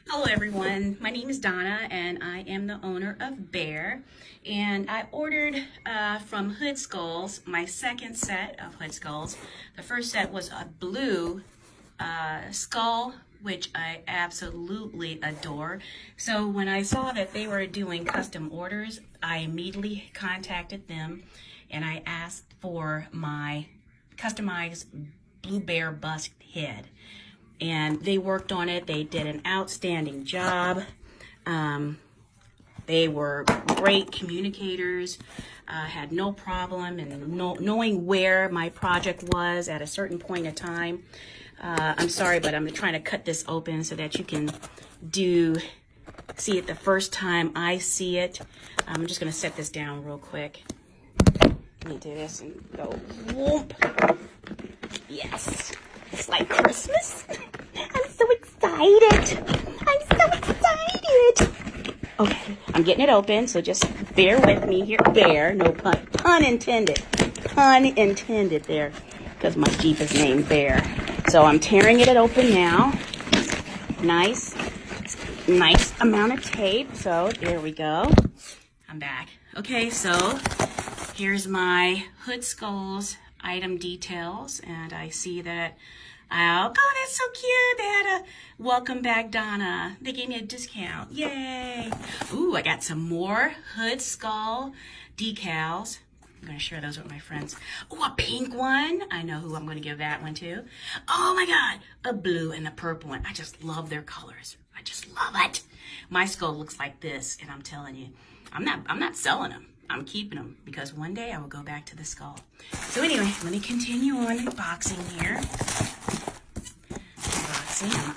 Hello everyone, my name is Donna and I am the owner of Bear, and I ordered from HoodSkulls my second set of HoodSkulls. The first set was a blue skull, which I absolutely adore. So when I saw that they were doing custom orders, I immediately contacted them and I asked for my customized blue bear bust head. And they worked on it. They did an outstanding job. They were great communicators, had no problem in knowing where my project was at a certain point in time. I'm sorry, but I'm trying to cut this open so that you can see it the first time I see it. I'm just going to set this down real quick. Let me do this and go whoop. Yes. It's like Christmas. I'm so excited. I'm so excited. Okay, I'm getting it open, so just bear with me here. Bear, no pun intended. Pun intended there, because my Jeep is named Bear. So I'm tearing it open now. Nice amount of tape. So there we go. I'm back. Okay, so here's my HoodSkulls item details, and I see that, oh God, that's so cute. They had a welcome back, Donna. They gave me a discount. Yay. Ooh, I got some more HoodSkull decals. I'm going to share those with my friends. Oh, a pink one. I know who I'm going to give that one to. Oh my God, a blue and a purple one. I just love their colors. I just love it. My skull looks like this, and I'm telling you, I'm not selling them. I'm keeping them because one day I will go back to the skull. So anyway, let me continue on unboxing here.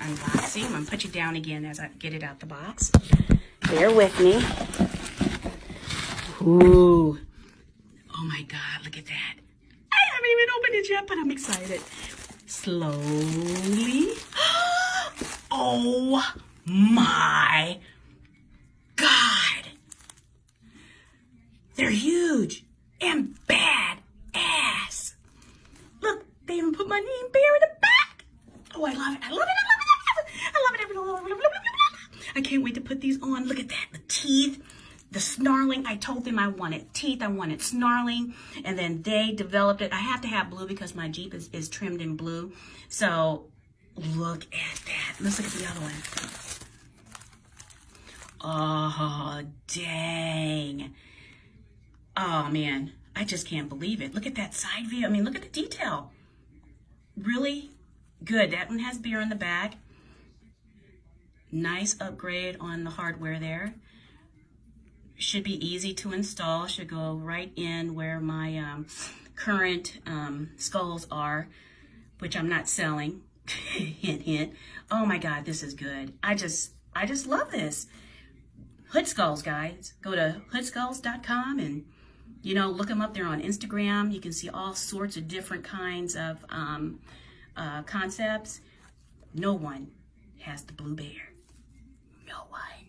Unboxing. I'm going to put you down again as I get it out the box. Bear with me. Ooh. Oh my God, look at that. I haven't even opened it yet, but I'm excited. Slowly. Oh my God. They're huge and bad ass. Look, they even put my name Bear in the back. Oh, I love it. I love it. I love it. I love it. I love it. I love it. I can't wait to put these on. Look at that. The teeth, the snarling. I told them I wanted teeth. I wanted snarling. And then they developed it. I have to have blue because my Jeep is trimmed in blue. So look at that. Let's look at the other one. Oh, dang. Oh man, I just can't believe it. Look at that side view. I mean, look at the detail. Really good. That one has beer in the back. Nice upgrade on the hardware there. Should be easy to install. Should go right in where my current skulls are, which I'm not selling. Hint, hint. Oh my God, this is good. I just love this. HoodSkulls, guys. Go to HoodSkulls.com and look them up there on Instagram. You can see all sorts of different kinds of concepts. No one has the blue bear. No one.